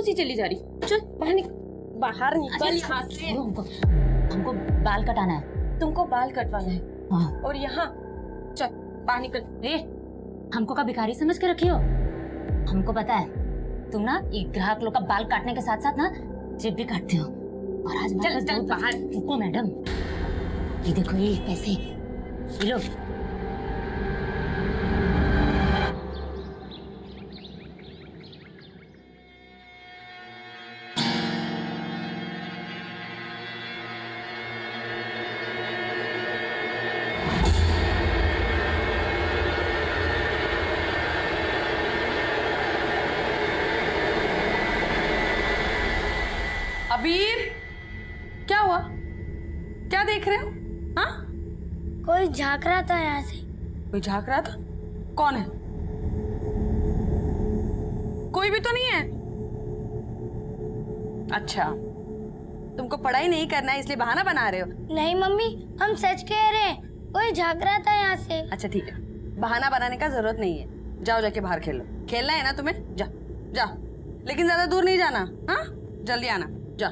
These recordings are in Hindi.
सी चली जा रही? चल बाहर निकल यहाँ से। हमको बाल कटाना है। तुमको बाल कटवाना है? हाँ। और यहाँ चल बाहर निकल। हमको का भिखारी समझ के रखी हो? हमको पता है तुम ना ये ग्राहक लोग का बाल काटने के साथ साथ ना जेब भी काटते हो। और आज चल बाहर। रुको मैडम, ये देखो ये पैसे, ये लो। अबीर, क्या हुआ? क्या देख रहे हो? हाँ? कोई झांक रहा था यहाँ से। कोई झांक रहा था? कौन है? कोई भी तो नहीं है। अच्छा, तुमको पढ़ाई नहीं करना है इसलिए बहाना बना रहे हो? नहीं मम्मी, हम सच कह रहे हैं, कोई झांक रहा था यहाँ से। अच्छा ठीक है, बहाना बनाने का जरूरत नहीं है। जाओ जाके बाहर खेलो। खेलना है ना तुम्हें? जा जा, लेकिन ज्यादा दूर नहीं जाना। हाँ, जल्दी आना। जा।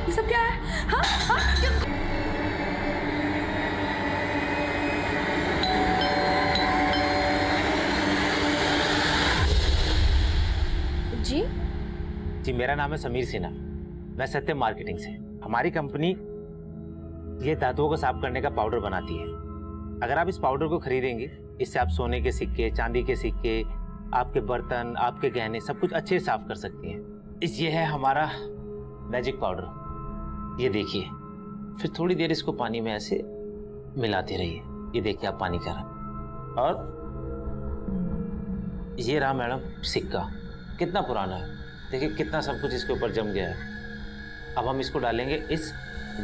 ये सब क्या है? हाँ हाँ जी? जी मेरा नाम है समीर सिन्हा, मैं सत्यम मार्केटिंग से। हमारी कंपनी ये धातुओं को साफ करने का पाउडर बनाती है। अगर आप इस पाउडर को खरीदेंगे, इससे आप सोने के सिक्के, चांदी के सिक्के, आपके बर्तन, आपके गहने सब कुछ अच्छे से साफ कर सकती हैं। ये है हमारा मैजिक पाउडर, ये देखिए। फिर थोड़ी देर इसको पानी में ऐसे मिलाते रहिए। ये देखिए आप पानी कर, और ये रहा मैडम सिक्का। कितना पुराना है, देखिए कितना सब कुछ इसके ऊपर जम गया है। अब हम इसको डालेंगे इस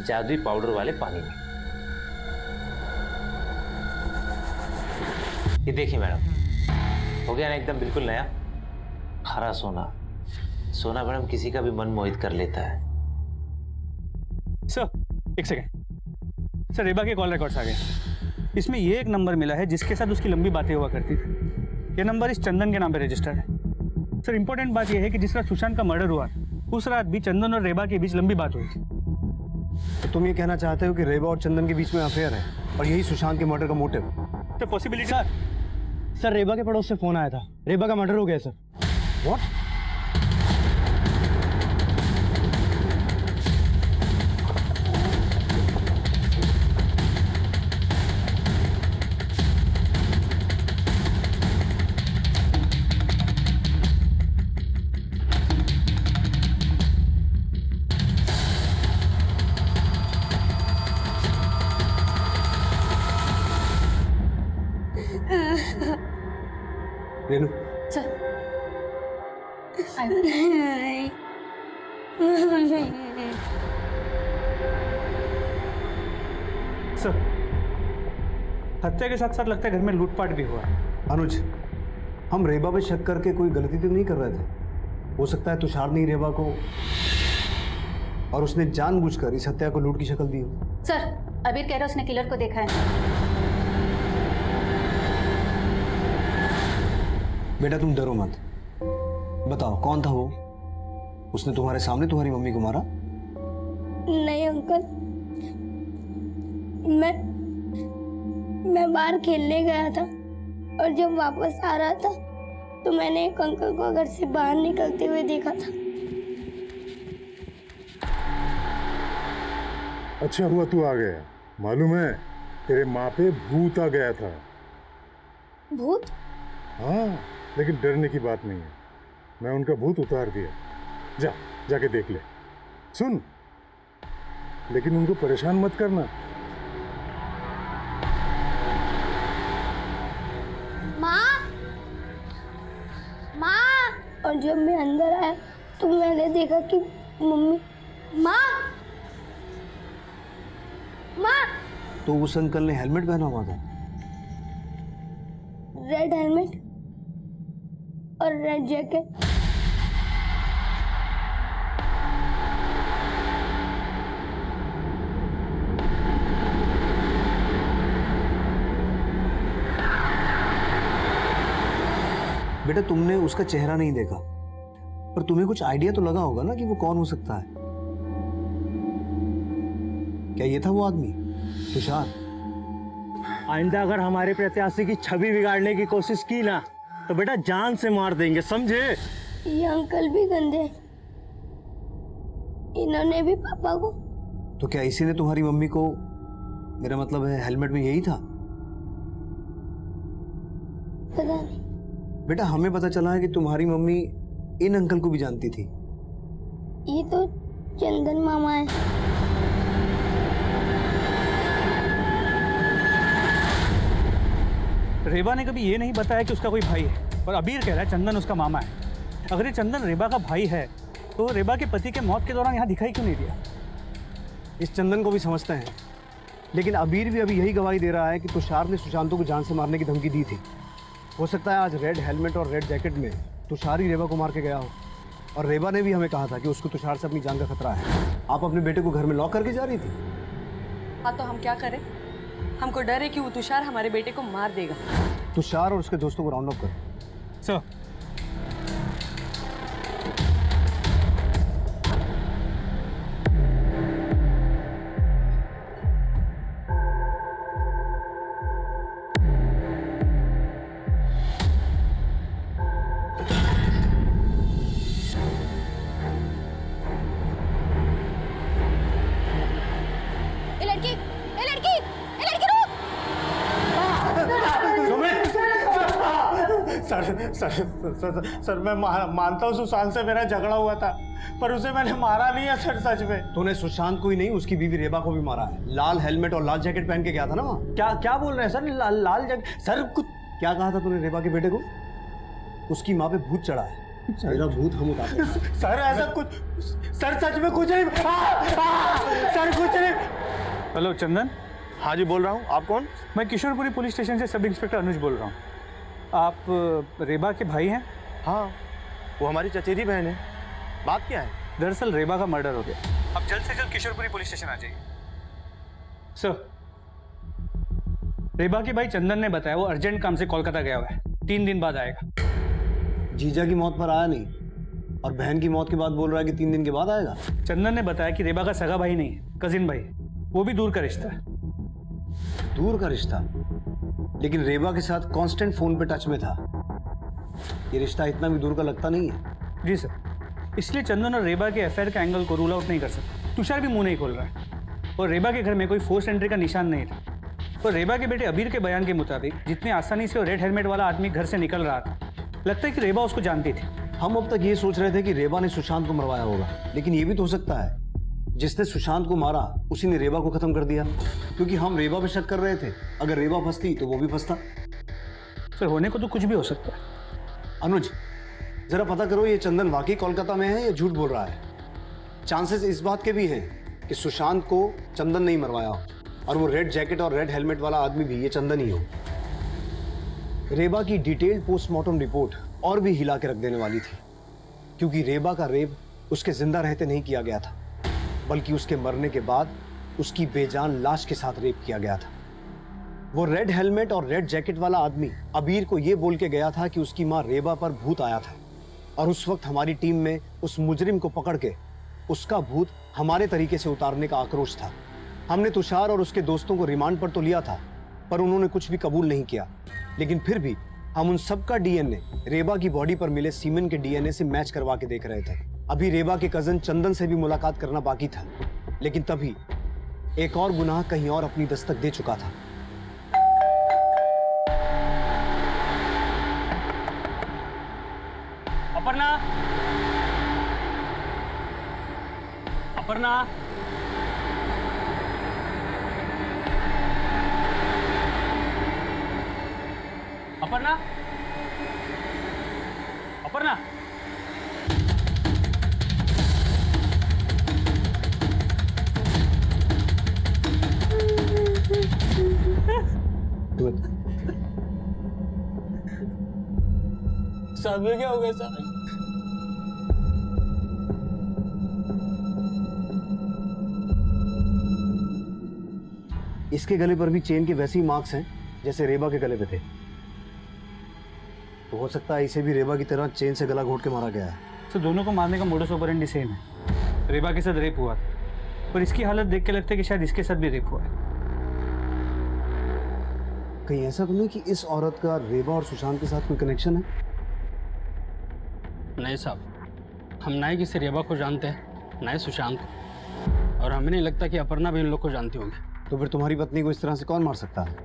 जादुई पाउडर वाले पानी में। ये देखिए मैडम, हो गया ना एकदम बिल्कुल नया हरा सोना। सोना मैडम किसी का भी मन मोहित कर लेता है। सर एक सेकंड सर, रेबा के कॉल रिकॉर्ड्स आ गए। इसमें ये एक नंबर मिला है जिसके साथ उसकी लंबी बातें हुआ करती थी। ये नंबर इस चंदन के नाम पे रजिस्टर्ड है। सर इंपॉर्टेंट बात यह है कि जिस रात सुशांत का मर्डर हुआ उस रात भी चंदन और रेबा के बीच लंबी बात हुई थी। तो तुम ये कहना चाहते हो कि रेबा और चंदन के बीच में अफेयर है और यही सुशांत के मर्डर का मोटिव? Sir possibility. सर रेबा के पड़ोस से फोन आया था, रेबा का मर्डर हो गया सर। व्हाट? रेनू चल। सर हत्या के साथ साथ लगता है घर में लूटपाट भी हुआ है। अनुज, हम रेबा पे शक करके कोई गलती तो नहीं कर रहे थे। हो सकता है तुषार ने रेबा को और उसने जानबूझकर इस हत्या को लूट की शक्ल दी हो। सर अबीर कह रहा उसने किलर को देखा है। बेटा तुम डरो मत, बताओ कौन था वो? उसने तुम्हारे सामने तुम्हारी मम्मी को मारा? नहीं अंकल, मैं बाहर खेलने गया था और जब वापस आ रहा था तो मैंने एक अंकल को घर से बाहर निकलते हुए देखा था। अच्छा हुआ तू आ गया। मालूम है तेरे माँ पे भूत आ गया था। भूत? हाँ, लेकिन डरने की बात नहीं है, मैं उनका भूत उतार दिया। जाके देख ले। सुन, लेकिन उनको परेशान मत करना। माँ, माँ। और जब मैं अंदर आया तो मैंने देखा कि मम्मी माँ माँ तो उस अंकल ने हेलमेट पहना हुआ था। रेड हेलमेट और रेड जैकेट। बेटा तुमने उसका चेहरा नहीं देखा, पर तुम्हें कुछ आइडिया तो लगा होगा ना कि वो कौन हो सकता है। क्या ये था वो आदमी, तुषार? आइंदा अगर हमारे प्रत्याशी की छवि बिगाड़ने की कोशिश की ना तो बेटा जान से मार देंगे, समझे? ये अंकल भी गंदे, इन्होंने भी पापा को। तो क्या इसी ने तुम्हारी मम्मी को, मेरा मतलब है हेलमेट में यही था? पता नहीं। बेटा हमें पता चला है कि तुम्हारी मम्मी इन अंकल को भी जानती थी। ये तो चंदन मामा है। रेबा ने कभी ये नहीं बताया कि उसका कोई भाई है, और अबीर कह रहा है चंदन उसका मामा है। अगर ये चंदन रेबा का भाई है तो रेबा के पति के मौत के दौरान यहाँ दिखाई क्यों नहीं दिया? इस चंदन को भी समझते हैं, लेकिन अबीर भी अभी यही गवाही दे रहा है कि तुषार ने सुशांतों को जान से मारने की धमकी दी थी। हो सकता है आज रेड हेलमेट और रेड जैकेट में तुषार ही रेबा को मार के गया हो। और रेबा ने भी हमें कहा था कि उसको तुषार से अपनी जान का खतरा है। आप अपने बेटे को घर में लॉक करके जा रही थी। हाँ तो हम क्या करें? हमको डर है कि वो तुषार हमारे बेटे को मार देगा। तुषार और उसके दोस्तों को राउंड अप कर। सर सर मैं मानता हूँ सुशांत से मेरा झगड़ा हुआ था, पर उसे मैंने मारा नहीं है सर, सच में। तूने सुशांत को ही नहीं उसकी बीवी रेबा को भी मारा है। लाल हेलमेट और लाल जैकेट पहन के गया था ना वहाँ। क्या क्या बोल रहे हैं सर? लाल जैकेट सर कुछ। क्या कहा था तूने रेबा के बेटे को? उसकी माँ पे भूत चढ़ा है। मेरा भूत हम उतारते हैं। सर ऐसा कुछ, सर सच में कुछ नहीं। सर कुछ नहीं। हेलो चंदन। हाँ जी बोल रहा हूँ, आप कौन? मैं किशोरपुरी पुलिस स्टेशन से सब इंस्पेक्टर अनुज बोल रहा हूँ। आप रेबा के भाई हैं? हाँ, वो हमारी चचेरी बहन है। बात क्या है? दरअसल रेबा का मर्डर हो गया। अब जल्द से जल्द किशोरपुरी पुलिस स्टेशन आ जाइए। सर, रेबा के भाई चंदन ने बताया वो अर्जेंट काम से कोलकाता गया हुआ है, 3 दिन बाद आएगा। जीजा की मौत पर आया नहीं, और बहन की मौत के बाद बोल रहा है कि 3 दिन के बाद आएगा। चंदन ने बताया कि रेबा का सगा भाई नहीं है, कजिन भाई, वो भी दूर का रिश्ता है। दूर का रिश्ता? लेकिन रेबा के साथ कांस्टेंट फोन पे टच में था। ये रिश्ता इतना भी दूर का लगता नहीं है। जी सर, इसलिए चंदन और रेबा के अफेयर के एंगल को रूल आउट नहीं कर सकते। तुषार भी मुंह नहीं खोल रहा है, और रेबा के घर में कोई फोर्स एंट्री का निशान नहीं था। और रेबा के बेटे अबीर के बयान के मुताबिक जितनी आसानी से वो रेड हेलमेट वाला आदमी घर से निकल रहा था, लगता है कि रेबा उसको जानती थी। हम अब तक ये सोच रहे थे कि रेबा ने सुशांत को मरवाया होगा, लेकिन ये भी तो हो सकता है जिसने सुशांत को मारा उसी ने रेबा को खत्म कर दिया, क्योंकि हम रेबा पे शक कर रहे थे। अगर रेबा फंसती तो वो भी फंसता। सर, होने को तो कुछ भी हो सकता है। अनुज, जरा पता करो ये चंदन वाकई कोलकाता में है या झूठ बोल रहा है। चांसेस इस बात के भी हैं कि सुशांत को चंदन नहीं मरवाया हो, और वो रेड जैकेट और रेड हेलमेट वाला आदमी भी ये चंदन ही हो। रेबा की डिटेल्ड पोस्टमार्टम रिपोर्ट और भी हिला के रख देने वाली थी, क्योंकि रेबा का रेप उसके जिंदा रहते नहीं किया गया था, बल्कि उसके मरने के बाद उसकी बेजान लाश के साथ रेप किया गया था। वो रेड हेलमेट और रेड जैकेट वाला आदमी अबीर को ये बोल के गया था कि उसकी मां रेबा पर भूत आया था, और उस वक्त हमारी टीम में उस मुजरिम को पकड़ के उसका भूत हमारे तरीके से उतारने का आक्रोश था। हमने तुषार और उसके दोस्तों को रिमांड पर तो लिया था, पर उन्होंने कुछ भी कबूल नहीं किया। लेकिन फिर भी हम उन सबका डीएनए रेबा की बॉडी पर मिले सीमेन के डीएनए से मैच करवा के देख रहे थे। अभी रेबा के कजन चंदन से भी मुलाकात करना बाकी था, लेकिन तभी एक और गुनाह कहीं और अपनी दस्तक दे चुका था। अपर्णा, अपर्णा, अपर्णा, अपर्णा। साहब ये क्या हो गया सर? इसके गले पर भी चेन के वैसे ही मार्क्स हैं जैसे रेबा के गले पे थे। तो हो सकता है इसे भी रेबा की तरह चेन से गला घोट के मारा गया है। तो दोनों को मारने का मोडस ऑपरेंडी सेम है। रेबा के साथ रेप हुआ था और इसकी हालत देख के लगता है कि शायद इसके साथ भी रेप हुआ है। कहीं ऐसा तो नहीं कि इस औरत का रेबा और सुशांत के साथ कोई कनेक्शन है? नहीं साहब, हम ना ही किसी रेबा को जानते हैं ना ही सुशांत को, और हमें नहीं लगता कि अपर्णा भी इन लोग को जानती होगी। तो फिर तुम्हारी पत्नी को इस तरह से कौन मार सकता है?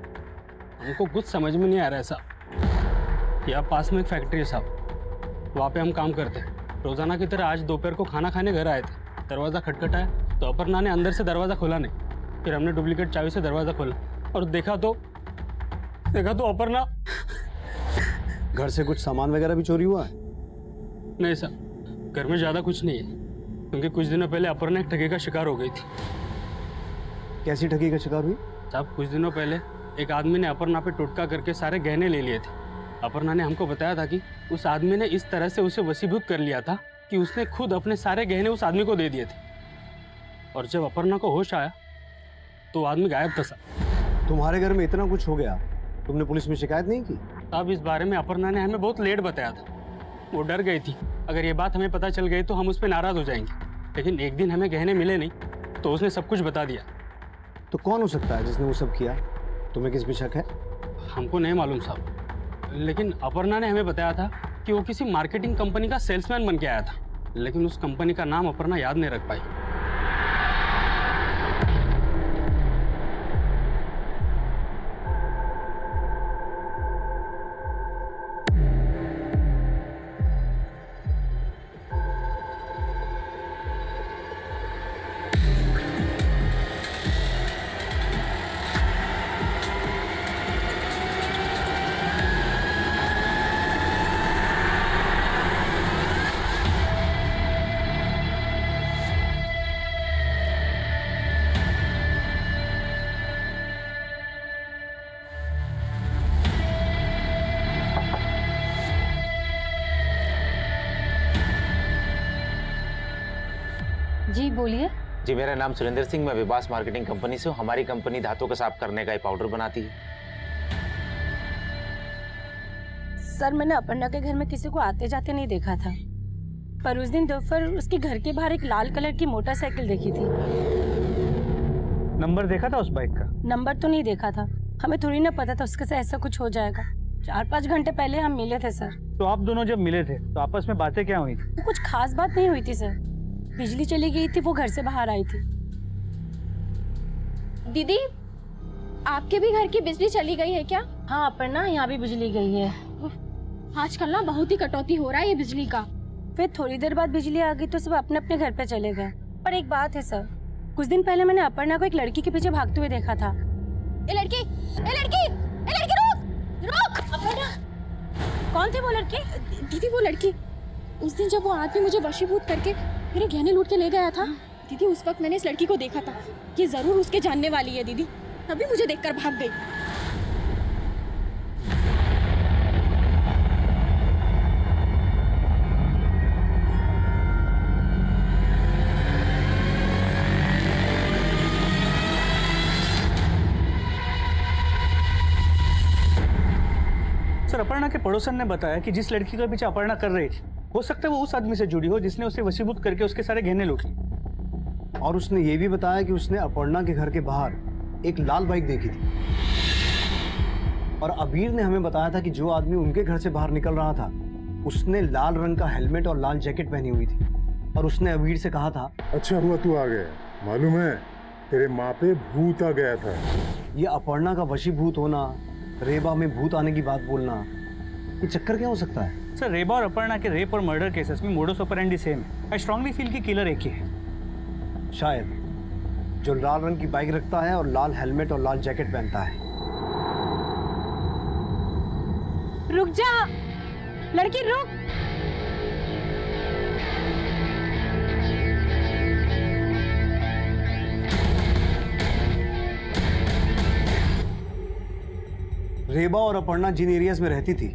हमको कुछ समझ में नहीं आ रहा है साहब। यहाँ पास में एक फैक्ट्री है साहब, वहाँ पे हम काम करते हैं। रोजाना की तरह आज दोपहर को खाना खाने घर आए थे। दरवाज़ा खटखटाया तो अपर्णा ने अंदर से दरवाज़ा खोला नहीं। फिर हमने डुप्लीकेट चाबी से दरवाज़ा खोला और देखा तो अपर्णा। घर से कुछ सामान वगैरह भी चोरी हुआ है? नहीं सर, घर में ज़्यादा कुछ नहीं है, क्योंकि कुछ दिनों पहले अपर्णा एक ठगी का शिकार हो गई थी। कैसी ठगी का शिकार हुई? साहब, कुछ दिनों पहले एक आदमी ने अपर्णा पे टोटका करके सारे गहने ले लिए थे। अपर्णा ने हमको बताया था कि उस आदमी ने इस तरह से उसे वशीभूत कर लिया था कि उसने खुद अपने सारे गहने उस आदमी को दे दिए थे। और जब अपर्णा को होश आया तो आदमी गायब था साहब। तुम्हारे घर में इतना कुछ हो गया, तुमने पुलिस में शिकायत नहीं की? साहब, इस बारे में अपर्णा ने हमें बहुत लेट बताया था। वो डर गई थी अगर ये बात हमें पता चल गई तो हम उस पर नाराज़ हो जाएंगे। लेकिन एक दिन हमें गहने मिले नहीं तो उसने सब कुछ बता दिया। तो कौन हो सकता है जिसने वो सब किया? तुम्हें किस पे शक है? हमको नहीं मालूम साहब, लेकिन अपर्णा ने हमें बताया था कि वो किसी मार्केटिंग कंपनी का सेल्समैन बन के आया था, लेकिन उस कंपनी का नाम अपर्णा याद नहीं रख पाई। जी बोलिए। जी, मेरा नाम सुरेंद्र सिंह, मैं विबास मार्केटिंग कंपनी से हूँ। हमारी कंपनी धातु को साफ करने का एक पाउडर बनाती है। सर, मैंने अपर्णा के घर में किसी को आते जाते नहीं देखा था, पर उस दिन दोपहर उसके घर के बाहर एक लाल कलर की मोटरसाइकिल देखी थी। नंबर देखा था उस बाइक का? नंबर तो नहीं देखा था, हमें थोड़ी ना पता था उसके साथ ऐसा कुछ हो जाएगा। 4-5 घंटे पहले हम मिले थे सर। तो आप दोनों जब मिले थे तो आपस में बातें क्या हुई थी? कुछ खास बात नहीं हुई थी सर। बिजली चली गई थी, वो घर से बाहर आई थी। दीदी, आपके भी घर की बिजली चली गई है क्या? हाँ अपर्णा, यहाँ भी बिजली गई है। आजकल ना बहुत ही कटौती हो रहा है ये बिजली का। फिर थोड़ी देर बाद बिजली आ गई तो सब अपने अपने घर पे चले गए। पर एक बात है सर, कुछ दिन पहले मैंने अपर्णा को एक लड़की के पीछे भागते हुए देखा था। ए लड़की, ए लड़की, ए लड़की, रुक रुक। अपर्णा, कौन थी वो लड़की? दीदी वो लड़की, उस दिन जब वो आदमी मुझे वशीभूत करके मेरे गहने लूट के ले गया था दीदी, उस वक्त मैंने इस लड़की को देखा था। ये जरूर उसके जानने वाली है दीदी, तभी मुझे देखकर भाग गई। सर, अपर्णा के पड़ोसन ने बताया कि जिस लड़की का पीछे अपर्णा कर रही थी, हो सकता है वो उस आदमी से जुड़ी हो जिसने उसे वशीभूत करके उसके सारे गहने लूट लिए। और उसने ये भी बताया कि उसने अपर्णा के घर के बाहर एक लाल बाइक देखी थी। और अबीर ने हमें बताया था कि जो आदमी उनके घर से बाहर निकल रहा था उसने लाल रंग का हेलमेट और लाल जैकेट पहनी हुई थी। और उसने अबीर से कहा था, अच्छा हुआ तू आ गया, मालूम है तेरे माँ पे भूत आ गया था। ये अपर्णा का वशीभूत होना, रेबा में भूत आने की बात बोलना, ये चक्कर क्या हो सकता है? सर, रेबा और अपर्णा के रेप और मर्डर केसेस में मोडस ऑपरेंडी सेम है। आई स्ट्रांगली फील कि किलर एक ही है। शायद जो लाल रंग की बाइक रखता है और लाल हेलमेट और लाल जैकेट पहनता है। रुक जा लड़की, रुक। रेबा और अपर्णा जिन एरियाज में रहती थी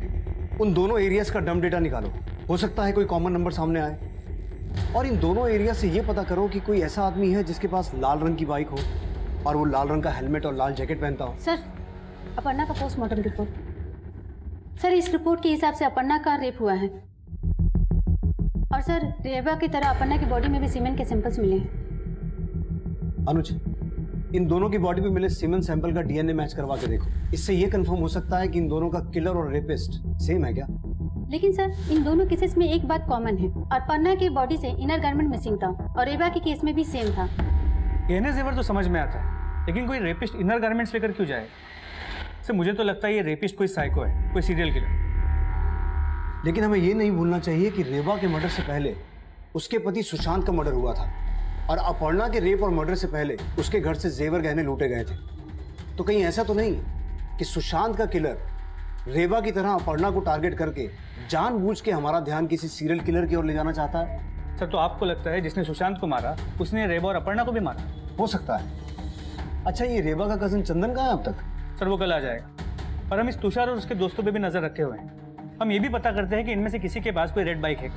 उन दोनों एरियाज का डम डेटा निकालो, हो सकता है कोई कॉमन नंबर सामने आए। और इन दोनों एरिया से ये पता करो कि कोई ऐसा आदमी है जिसके पास लाल रंग की बाइक हो और वो लाल रंग का हेलमेट और लाल जैकेट पहनता हो। सर, अपर्णा का पोस्टमार्टम रिपोर्ट। सर, इस रिपोर्ट के हिसाब से अपर्णा का रेप हुआ है। और सर, रेबा की तरह अपर्णा की बॉडी में भी सीमेंट के सैंपल्स मिले हैं। अनुज, इन दोनों की बॉडी पे मिले सीमेन सैंपल का डीएनए मैच करवा के देखो। इससे ये कंफर्म हो सकता है कि इन दोनों का किलर और रेपिस्ट सेम है क्या? लेकिन सर, इन दोनों केसेस में एक बात कॉमन है। अपर्णा की बॉडी से इनर गारमेंट मिसिंग था और रेबा के केस में भी सेम था। गहने जेवर तो समझ में आता है, लेकिन कोई रेपिस्ट इनर गारमेंट्स लेकर क्यों जाए? सर मुझे तो लगता है ये रेपिस्ट कोई साइको है, कोई सीरियल किलर। लेकिन हमें ये नहीं भूलना चाहिए कि रेबा के मर्डर से पहले उसके पति सुशांत का मर्डर हुआ था और अपर्णा के रेप और मर्डर से पहले उसके घर से जेवर गहने लूटे गए थे। तो कहीं ऐसा तो नहीं कि सुशांत का किलर रेबा की तरह अपर्णा को टारगेट करके जानबूझ के हमारा ध्यान किसी सीरियल किलर की ओर ले जाना चाहता है? सर तो आपको लगता है जिसने सुशांत को मारा उसने रेबा और अपर्णा को भी मारा? हो सकता है। अच्छा, ये रेबा का कजन चंदन कहाँ है अब तक? सर वो कल आ जाएगा। और हम इस तुषार और उसके दोस्तों पे भी नजर रखे हुए हैं। हम ये भी पता करते हैं कि इनमें से किसी के पास कोई रेड बाइक है।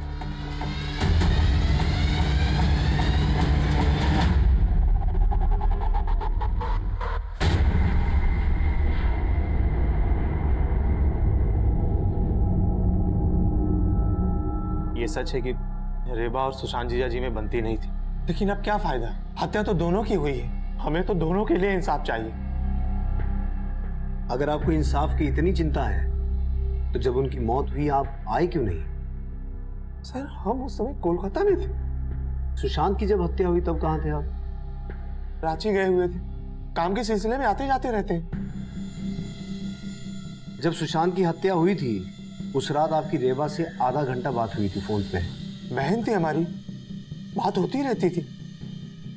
ये सच है कि रेबा और सुशांत जीजा जी में बनती नहीं थी, लेकिन अब क्या फायदा? हत्या तो दोनों की हुई है। हमें तो दोनों के लिए इंसाफ चाहिए। अगर आपको इंसाफ की इतनी चिंता है तो जब उनकी मौत हुई आप आए क्यों नहीं? सर हम उस समय कोलकाता में थे। सुशांत की जब हत्या हुई तब कहाँ थे आप? रांची गए हुए थे, काम के सिलसिले में आते जाते रहते हैं। जब सुशांत की हत्या हुई थी उस रात आपकी रेबा से आधा घंटा बात हुई थी फोन पे। बहन थी हमारी, बात होती रहती थी।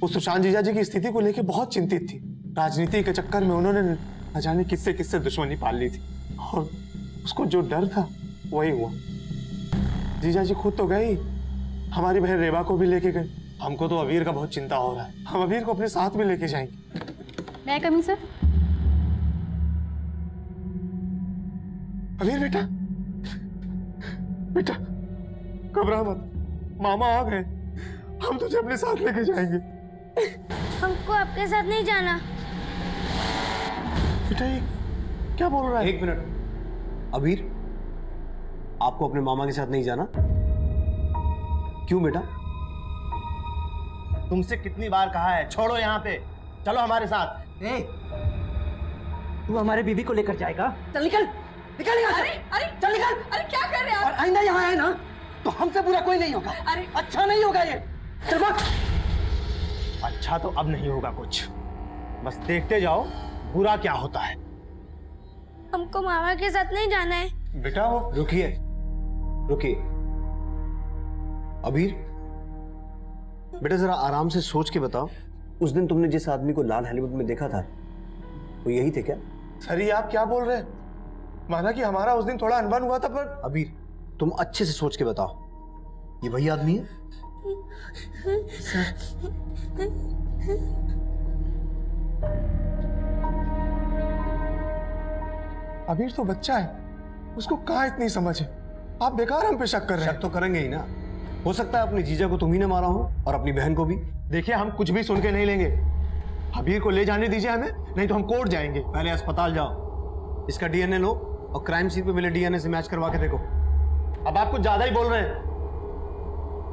वो सुशांत जीजा जी की स्थिति को लेकर बहुत चिंतित थी। राजनीति के चक्कर में उन्होंने न जाने किससे किससे दुश्मनी पाल ली थी और उसको जो डर था वही हुआ। जीजा जी खुद तो गए, हमारी बहन रेबा को भी लेके गए। हमको तो अबीर का बहुत चिंता हो रहा है। हम अबीर को अपने साथ में लेके जाएंगे। मैं कमिंग सर? अबीर बेटा, बेटा घबरा मत, मामा आ गए। हम तुझे अपने साथ लेके जाएंगे। हमको आपके साथ नहीं जाना। बेटा ये क्या बोल रहा है? एक मिनट, अबीर आपको अपने मामा के साथ नहीं जाना? क्यों बेटा? तुमसे कितनी बार कहा है छोड़ो यहाँ पे, चलो हमारे साथ। तू हमारे बीबी को लेकर जाएगा? चल निकल, निकल यहाँ से। अरे चल निकल। अरे क्या कर रहे हैं और आप? आइंदा यहाँ आए ना तो हमसे बुरा कोई नहीं होगा। अरे अच्छा नहीं होगा ये। चल भाग। अच्छा तो अब नहीं होगा कुछ, बस देखते जाओ बुरा क्या होता है। हमको मामा के साथ नहीं जाना है। बेटा वो रुकिए रुकिए, अबीर बेटा जरा आराम से सोच के बताओ, उस दिन तुमने जिस आदमी को लाल हेलमेट में देखा था वो यही थे क्या? सर ये आप क्या बोल रहे हैं? माना कि हमारा उस दिन थोड़ा अनबन हुआ था, पर अबीर तुम अच्छे से सोच के बताओ, ये वही आदमी है? अबीर तो बच्चा है, उसको कहाँ इतनी समझ है। आप बेकार हम पे शक कर रहे हैं। शक तो करेंगे ही ना। हो सकता है अपनी जीजा को तुम ही ने मारा हो और अपनी बहन को भी। देखिए हम कुछ भी सुन के नहीं लेंगे। अबीर को ले जाने दीजिए हमें, नहीं तो हम कोर्ट जाएंगे। पहले अस्पताल जाओ, इसका डीएनए लो और क्राइम सीन पे मिले डीएनए से मैच करवा के देखो। अब आप कुछ ज्यादा ही बोल रहे हैं।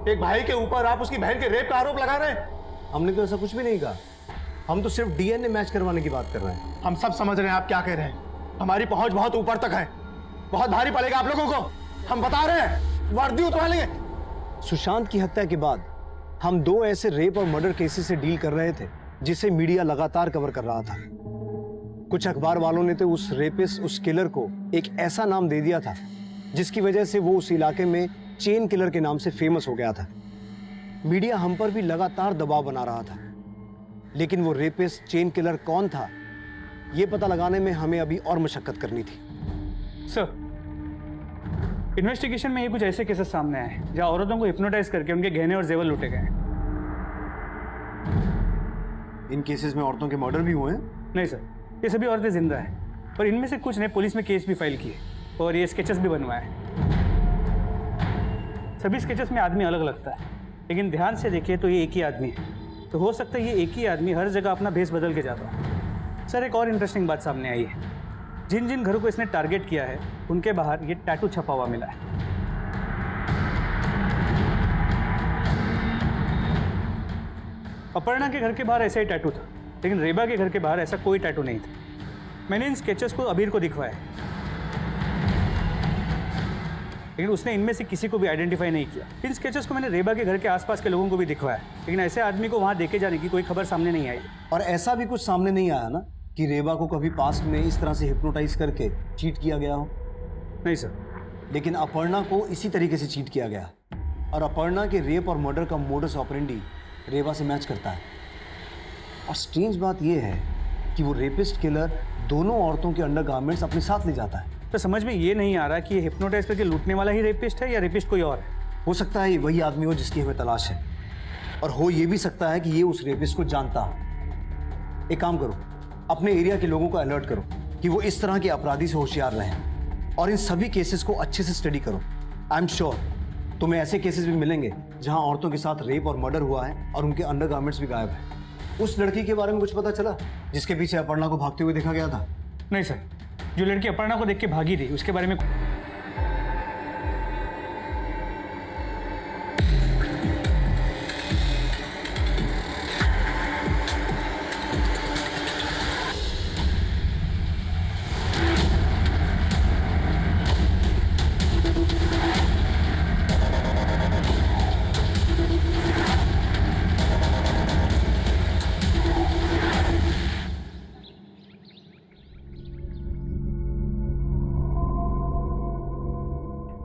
एक भाई के ऊपर आप उसकी बहन के रेप का आरोप लगा रहे हैं। हमने तो ऐसा कुछ भी नहीं कहा, हम तो सिर्फ डीएनए मैच करवाने की बात कर रहे हैं। हम सब समझ रहे हैं आप क्या कह रहे हैं। हमारी पहुंच बहुत ऊपर तक है, बहुत भारी पड़ेगा आप लोगों को। हम बता रहे हैं, वर्दी उतरा लेंगे। सुशांत की हत्या के बाद हम दो ऐसे रेप और मर्डर केसेस से डील कर रहे थे जिसे मीडिया लगातार कवर कर रहा था। कुछ अखबार वालों ने तो उस रेपिस्ट, उस किलर को एक ऐसा नाम दे दिया था जिसकी वजह से वो उस इलाके में चेन किलर के नाम से फेमस हो गया था। मीडिया हम पर भी लगातार दबाव बना रहा था, लेकिन वो रेपिस्ट, चेन किलर कौन था ये पता लगाने में हमें अभी और मशक्कत करनी थी। सर इन्वेस्टिगेशन में ये कुछ ऐसे केसेस सामने आए जहां औरतों को हिप्नोटाइज करके उनके गहने और जेवर लूटे गए। इन केसेस में औरतों के मर्डर भी हुए हैं? नहीं सर, ये सभी औरतें जिंदा हैं, पर इनमें से कुछ ने पुलिस में केस भी फाइल किए। और ये स्केचेस भी बनवाए। सभी स्केचेस में आदमी अलग लगता है, लेकिन ध्यान से देखिए तो ये एक ही आदमी है। तो हो सकता है ये एक ही आदमी हर जगह अपना भेष बदल के जाता हो। सर, एक और इंटरेस्टिंग बात सामने आई है। जिन जिन घरों को इसने टारगेट किया है उनके बाहर ये टैटू छपा हुआ मिला है। अपर्णा के घर के बाहर ऐसा ही टैटू था, लेकिन रेबा के घर के बाहर ऐसा कोई टैटू नहीं था। मैंने इन स्केचेस को अबीर को दिखवाया, लेकिन उसने इनमें से किसी को भी आइडेंटिफाई नहीं किया। इन स्केचेस को मैंने रेबा के घर के आसपास के लोगों को भी दिखवाया, लेकिन ऐसे आदमी को वहां देखे जाने की कोई खबर सामने नहीं आई। और ऐसा भी कुछ सामने नहीं आया ना कि रेबा को कभी पास्ट में इस तरह से हिप्नोटाइज करके चीट किया गया हो? नहीं सर। लेकिन अपर्णा को इसी तरीके से चीट किया गया, और अपर्णा के रेप और मर्डर का मोडस ऑपरेंडी रेबा से मैच करता है। और स्ट्रेंज बात यह है कि वो रेपिस्ट किलर दोनों औरतों के अंडरगारमेंट्स अपने साथ ले जाता है। तो समझ में ये नहीं आ रहा कि ये हिप्नोटाइज करके लूटने वाला ही रेपिस्ट है या रेपिस्ट कोई और है। हो सकता है ये वही आदमी हो जिसकी हमें तलाश है, और हो ये भी सकता है कि ये उस रेपिस्ट को जानता हो। एक काम करो, अपने एरिया के लोगों को अलर्ट करो कि वो इस तरह के अपराधी से होशियार रहें, और इन सभी केसेस को अच्छे से स्टडी करो। आई एम श्योर तुम्हें ऐसे केसेस भी मिलेंगे जहां औरतों के साथ रेप और मर्डर हुआ है और उनके अंडरगारमेंट्स भी गायब है। उस लड़की के बारे में कुछ पता चला जिसके पीछे अपर्णा को भागते हुए देखा गया था? नहीं सर, जो लड़की अपर्णा को देख के भागी थी उसके बारे में।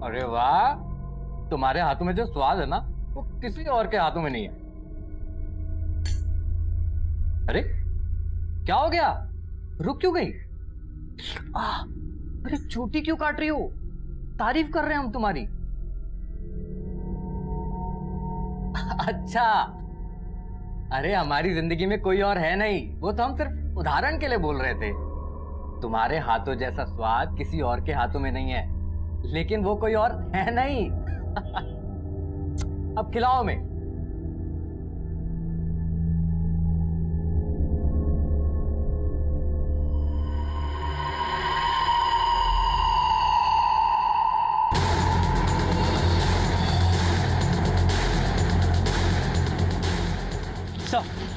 अरे वाह, तुम्हारे हाथों में जो स्वाद है ना वो किसी और के हाथों में नहीं है। अरे क्या हो गया, रुक क्यों गई? अरे चोटी क्यों काट रही हो? तारीफ कर रहे हैं हम तुम्हारी। अच्छा, अरे हमारी जिंदगी में कोई और है नहीं, वो तो हम सिर्फ उदाहरण के लिए बोल रहे थे। तुम्हारे हाथों जैसा स्वाद किसी और के हाथों में नहीं है, लेकिन वो कोई और है नहीं। अब खिलाओ में।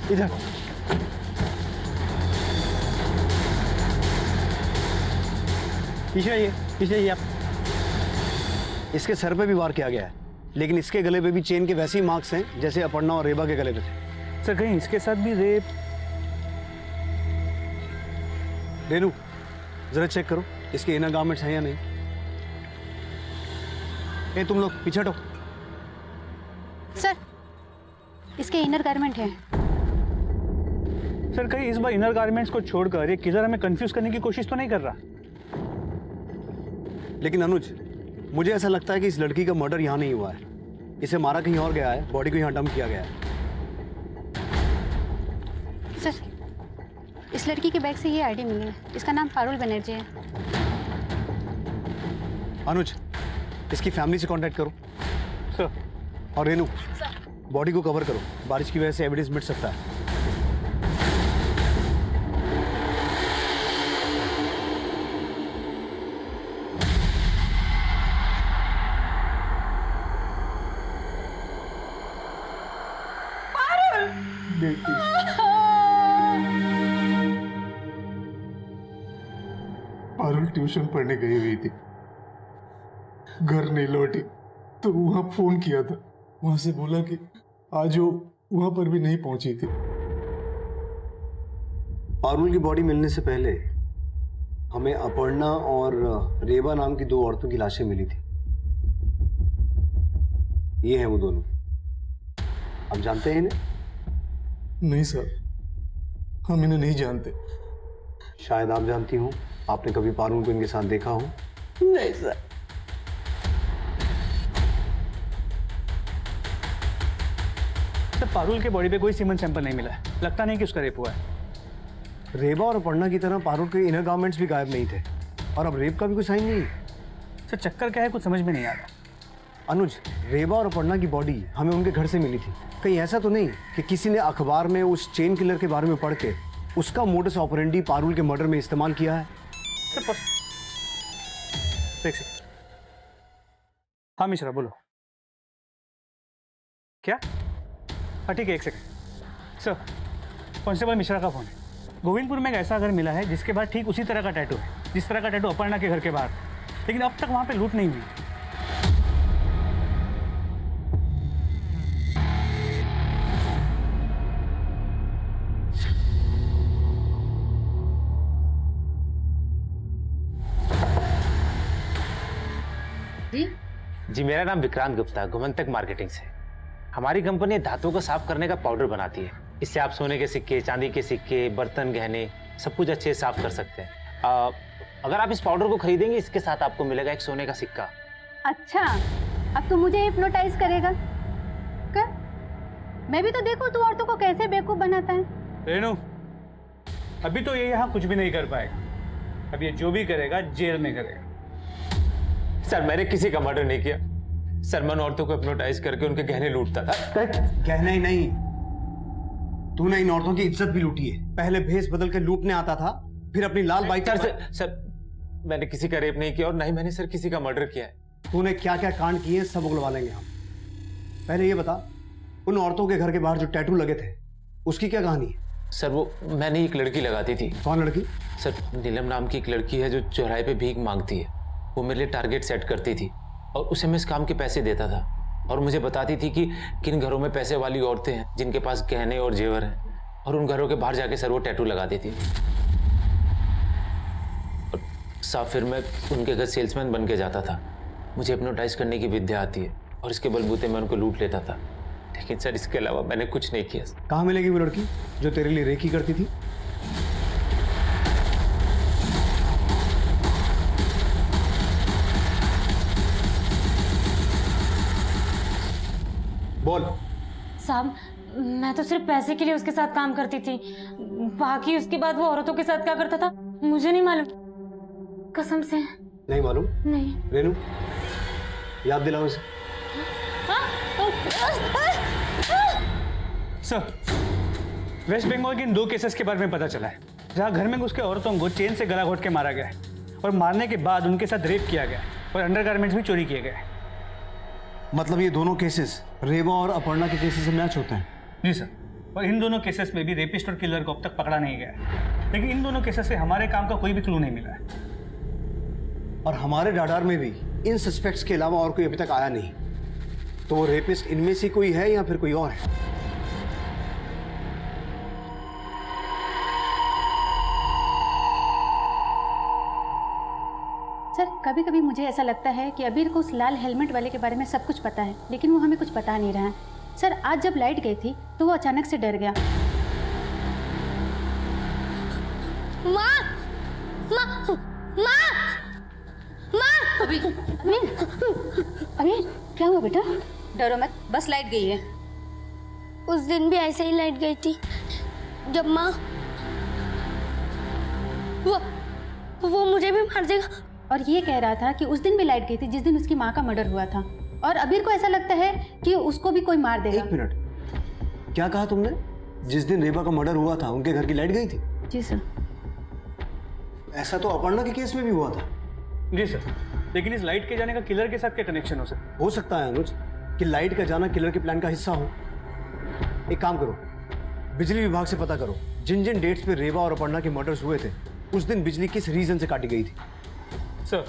इधर पीछे आइए आप। इसके सर पे भी वार किया गया है, लेकिन इसके गले पे भी चेन के वैसे ही मार्क्स हैं जैसे अपर्णा और रेबा के गले पे थे। सर, कहीं इसके साथ भी रेप? रेनू, जरा चेक करो इसके इनर गारमेंट्स हैं या नहीं। ए तुम लोग पीछे हटो। सर, इसके इनर गारमेंट है। सर, कहीं इस बार इनर गारमेंट्स को छोड़कर ये किधर हमें कंफ्यूज करने की कोशिश तो नहीं कर रहा? लेकिन अनुज, मुझे ऐसा लगता है कि इस लड़की का मर्डर यहाँ नहीं हुआ है, इसे मारा कहीं और गया है, बॉडी को यहाँ डंप किया गया है। सर, इस लड़की के बैग से ये आईडी मिली है, इसका नाम पारुल बनर्जी है। अनुज, इसकी फैमिली से कांटेक्ट करो। सर। और रेनू, बॉडी को कवर करो, बारिश की वजह से एविडेंस मिट सकता है। पारुल ट्यूशन पढ़ने गई हुई थी, घर नहीं लौटी, तो वहां फोन किया था, वहां से बोला कि आज वो वहां पर भी नहीं पहुंची थी। पारुल की बॉडी मिलने से पहले हमें अपर्णा और रेबा नाम की 2 औरतों की लाशें मिली थी। ये हैं वो दोनों। आप जानते हैं इन्हें? नहीं सर, हम इन्हें नहीं जानते। शायद आप जानती हो, आपने कभी पारुल को इनके साथ देखा हो? नहीं सर। सर, पारुल के बॉडी पे कोई सीमन सैंपल नहीं मिला है, लगता नहीं कि उसका रेप हुआ है। रेबा और अपर्णा की तरह पारुल के इनर गारमेंट्स भी गायब नहीं थे, और अब रेप का भी कोई साइन नहीं। सर चक्कर क्या है कुछ समझ में नहीं आ रहा। अनुज, रेबा और अपर्णा की बॉडी हमें उनके घर से मिली थी। कहीं ऐसा तो नहीं कि किसी ने अखबार में उस चेन किलर के बारे में पढ़ के उसका मोडस ऑपरेंडी पारुल के मर्डर में इस्तेमाल किया है? सर देख सकते। हाँ मिश्रा बोलो। क्या? हाँ ठीक है, एक सेकंड। सर कांस्टेबल मिश्रा का फोन है। गोविंदपुर में एक ऐसा घर मिला है जिसके बाद ठीक उसी तरह का टैटू है जिस तरह का टैटू अपर्णा के घर के बाहर, लेकिन अब तक वहां पे लूट नहीं हुई। जी मेरा नाम विक्रांत गुप्ता, गोमंतक मार्केटिंग से। हमारी कंपनी धातुओं को साफ करने का पाउडर बनाती है। इससे आप सोने के सिक्के, चांदी के सिक्के, बर्तन, गहने सब कुछ अच्छे से साफ कर सकते हैं। अगर आप इस पाउडर को खरीदेंगे, इसके साथ आपको मिलेगा एक सोने का सिक्का। अच्छा, अब तू मुझे हिप्नोटाइज करेगा कर? मैं भी तो देखूं तू औरतों को कैसे बेवकूफ बनाता है। रेनू, अभी तो ये यहाँ कुछ भी नहीं कर पाएगा। अब ये जो भी करेगा जेल में करेगा। सर मैंने किसी का मर्डर नहीं किया सर, मैं औरतों को हिप्नोटाइज करके उनके गहने लूटता था। गहने ही नहीं, तूने इन औरतों की इज्जत भी लूटी है। पहले भेस बदल के लूटने आता था, फिर अपनी लाल बाइक सर मैंने किसी का रेप नहीं किया और ना ही मैंने सर किसी का मर्डर किया है। तूने क्या क्या कांड किए हैं सब उगलवा लेंगे हम। पहले ये बता, उन औरतों के घर के बाहर जो टैटू लगे थे उसकी क्या कहानी है? सर वो मैंने एक लड़की लगाती थी। कौन लड़की? सर नीलम नाम की एक लड़की है जो चौराहे पे भीख मांगती है। वो मेरे लिए टारगेट सेट करती थी और उसे मैं इस काम के पैसे देता था और मुझे बताती थी कि किन घरों में पैसे वाली औरतें हैं जिनके पास गहने और जेवर हैं, और उन घरों के बाहर जाके सर वो टैटू लगा देती थी। और साफ फिर मैं उनके घर सेल्समैन बन के जाता था। मुझे हिप्नोटाइज करने की विद्या आती है और इसके बलबूते मैं उनको लूट लेता था, लेकिन सर इसके अलावा मैंने कुछ नहीं किया। कहाँ मिलेगी वो लड़की जो तेरे लिए रेकी करती थी? बोल। साहब मैं तो सिर्फ पैसे के लिए उसके साथ काम करती थी, बाकी उसके बाद वो औरतों के साथ क्या करता था मुझे नहीं मालूम, कसम से नहीं मालूम? नहीं। रेनू याद दिलाओ इसे। सर वेस्ट बंगाल के इन 2 केसेस के बारे में पता चला है जहां घर में घुस के औरतों को चेन से गला घोट के मारा गया है और मारने के बाद उनके साथ रेप किया गया और अंडरगारमेंट्स भी चोरी किए गए। मतलब ये दोनों केसेस रेबा और अपर्णा के केसेस से मैच होते हैं? जी सर, और इन दोनों केसेस में भी रेपिस्ट और किलर को अब तक पकड़ा नहीं गया है, लेकिन इन दोनों केसेस से हमारे काम का कोई भी क्लू नहीं मिला है। और हमारे राडार में भी इन सस्पेक्ट्स के अलावा और कोई अभी तक आया नहीं। तो वो रेपिस्ट इनमें से कोई है या फिर कोई और है? सर कभी कभी मुझे ऐसा लगता है कि अबीर को उस लाल हेलमेट वाले के बारे में सब कुछ पता है, लेकिन वो हमें कुछ बता नहीं रहा है। सर आज जब लाइट गई थी तो वो अचानक से डर गया। माँ, माँ, माँ, माँ। अबीर क्या हुआ बेटा? डरो मत, बस लाइट गई है। उस दिन भी ऐसे ही लाइट गई थी जब माँ वो मुझे भी मार देगा। और ये कह रहा था कि उस दिन भी लाइट गई थी जिस दिन उसकी माँ का मर्डर हुआ था, और अबीर को ऐसा लगता है कि उसको भी कोई मार देगा। 1 मिनट, क्या कहा तुमने? जिस दिन रेबा का मर्डर हुआ था उनके घर की लाइट गई थी? जी सर। ऐसा तो अपर्णा के केस में भी हुआ था। जी सर, लेकिन इस लाइट के जाने का किलर के साथ क्या कनेक्शन हो सकता है? हो सकता है अनुज कि लाइट का जाना किलर के प्लान का हिस्सा हो। एक काम करो, बिजली विभाग से पता करो जिन जिन डेट्स पे रेबा और अपर्णा के मर्डर्स हुए थे उस दिन बिजली किस रीजन से काटी गई थी। सर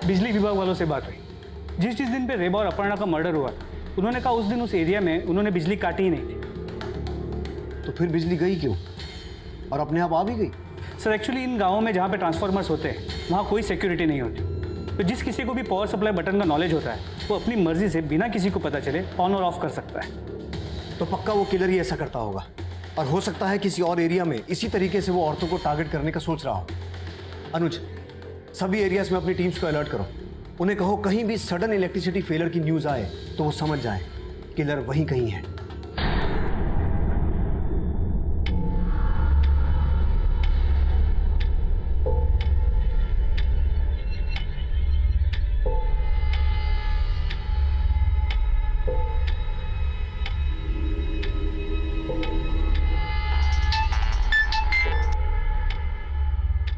बिजली विभाग वालों से बात हुई। जिस दिन पे रेबा और अपर्णा का मर्डर हुआ उन्होंने कहा उस दिन उस एरिया में उन्होंने बिजली काटी ही नहीं थी। तो फिर बिजली गई क्यों और अपने आप आ भी गई? सर एक्चुअली इन गांवों में जहाँ पे ट्रांसफार्मर्स होते हैं वहाँ कोई सिक्योरिटी नहीं होती। तो जिस किसी को भी पावर सप्लाई बटन का नॉलेज होता है वो अपनी मर्जी से बिना किसी को पता चले ऑन और ऑफ कर सकता है। तो पक्का वो किलर ही ऐसा करता होगा, और हो सकता है किसी और एरिया में इसी तरीके से वो औरतों को टारगेट करने का सोच रहा हो। अनुज, सभी एरियाज में अपनी टीम्स को अलर्ट करो। उन्हें कहो कहीं भी सडन इलेक्ट्रिसिटी फेलियर की न्यूज आए तो वो समझ जाए किलर वहीं कहीं है।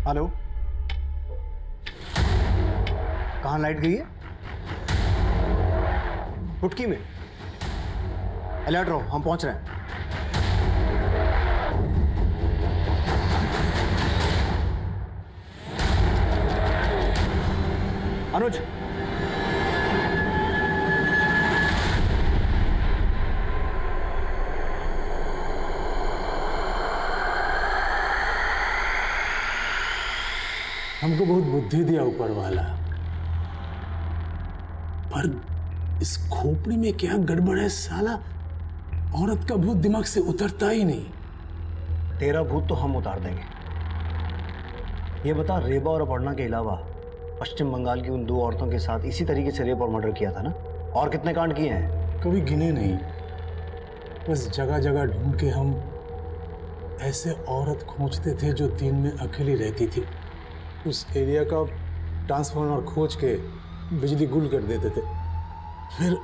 हेलो, कहाँ लाइट गई है? हुटकी में। अलर्ट रहो, हम पहुंच रहे हैं। अनुज, हमको बहुत बुद्धि दिया ऊपर वाला, पर इस खोपड़ी में क्या गड़बड़ है साला। औरत का भूत दिमाग से उतरता ही नहीं। तेरा भूत तो हम उतार देंगे। ये बता, रेबा और अपर्णा के अलावा पश्चिम बंगाल की उन 2 औरतों के साथ इसी तरीके से रेप और मर्डर किया था ना? और कितने कांड किए हैं? कभी गिने नहीं, बस जगह जगह ढूंढ के हम ऐसे औरत खोजते थे जो दिन में अकेली रहती थी। उस एरिया का ट्रांसफार्मर खोज के बिजली गुल कर देते थे, फिर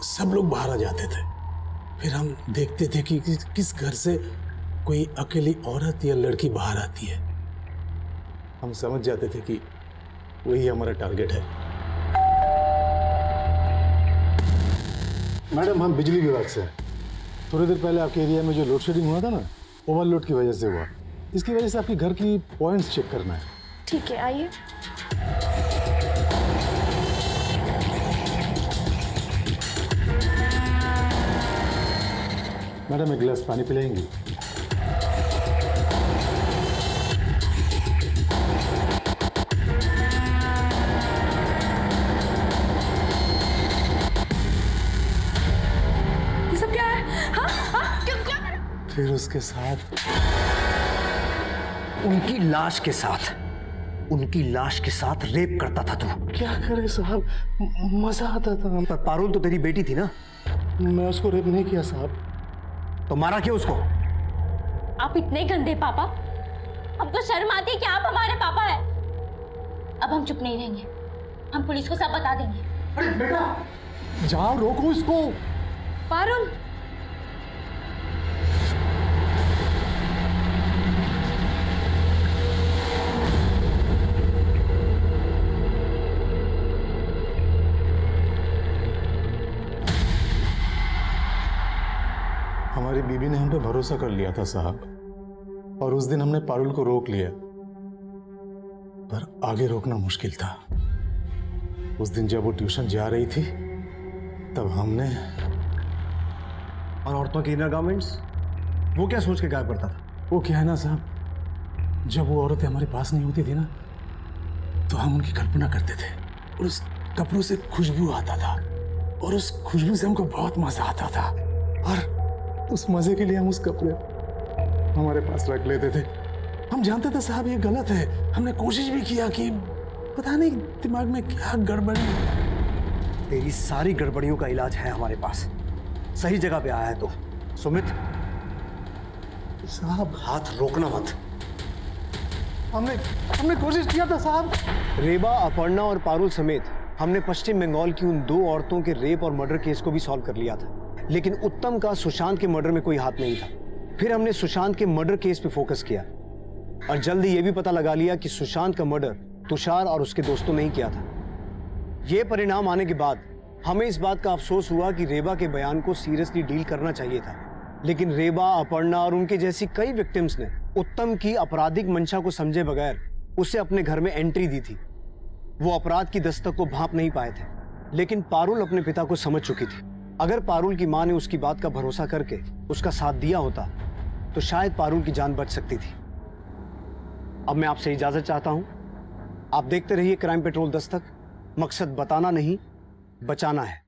सब लोग बाहर आ जाते थे। फिर हम देखते थे कि किस घर से कोई अकेली औरत या लड़की बाहर आती है। हम समझ जाते थे कि वही हमारा टारगेट है। मैडम, हम बिजली विभाग से हैं। थोड़ी देर पहले आपके एरिया में जो लोड शेडिंग हुआ था ना, ओवरलोड की वजह से हुआ। इसकी वजह से आपके घर की पॉइंट्स चेक करना है। ठीक है, आइए। मैडम, एक गिलास पानी पिलाएंगी? ये सब क्या है? हाँ? हाँ? क्या? फिर उसके साथ उनकी लाश के साथ रेप करता था तू। क्या करे साहब, मजा आता था। पर पारुल तो तेरी बेटी थी ना? मैं उसको रेप नहीं किया साहब। तो मारा क्यों उसको? आप इतने गंदे पापा, हमको शर्म आती है कि आप हमारे पापा हैं। अब हम चुप नहीं रहेंगे, हम पुलिस को सब बता देंगे। अरे बेटा, जाओ, रोको इसको। पारुल, हमारी बीबी ने हम पे भरोसा कर लिया था साहब, और उस दिन हमने पारुल को रोक लिया, पर आगे रोकना मुश्किल था। उस दिन जब वो ट्यूशन जा रही थी तब हमने। और औरतों के इनर गारमेंट्स, वो क्या सोच के गायब करता था? वो क्या है ना साहब, जब वो औरतें हमारे पास नहीं होती थी ना, तो हम उनकी कल्पना करते थे, और उस कपड़ों से खुशबू आता था, और उस खुशबू से हमको बहुत मजा आता था, और उस मजे के लिए हम उस कपड़े हमारे पास रख लेते थे। हम जानते थे साहब ये गलत है, हमने कोशिश भी किया कि पता नहीं दिमाग में क्या गड़बड़ी। तेरी सारी गड़बड़ियों का इलाज है हमारे पास। सही जगह पे आया है तो। सुमित साहब, हाथ रोकना मत। हमने कोशिश किया था साहब। रेबा, अपर्णा और पारुल समेत हमने पश्चिम बंगाल की उन 2 औरतों के रेप और मर्डर केस को भी सॉल्व कर लिया था, लेकिन उत्तम का सुशांत के मर्डर में कोई हाथ नहीं था। फिर हमने सुशांत के मर्डर केस पे फोकस किया, और जल्द ही यह भी पता लगा लिया कि सुशांत का मर्डर तुषार और उसके दोस्तों ने ही किया था। यह परिणाम आने के बाद हमें इस बात का अफसोस हुआ कि रेबा के बयान को सीरियसली डील करना चाहिए था, लेकिन रेबा, अपर्णा और उनके जैसी कई विक्टिम्स ने उत्तम की आपराधिक मंशा को समझे बगैर उसे अपने घर में एंट्री दी थी। वो अपराध की दस्तक को भांप नहीं पाए थे, लेकिन पारुल अपने पिता को समझ चुकी थी। अगर पारुल की मां ने उसकी बात का भरोसा करके उसका साथ दिया होता तो शायद पारुल की जान बच सकती थी। अब मैं आपसे इजाजत चाहता हूं। आप देखते रहिए क्राइम पेट्रोल दस्तक। मकसद बताना नहीं, बचाना है।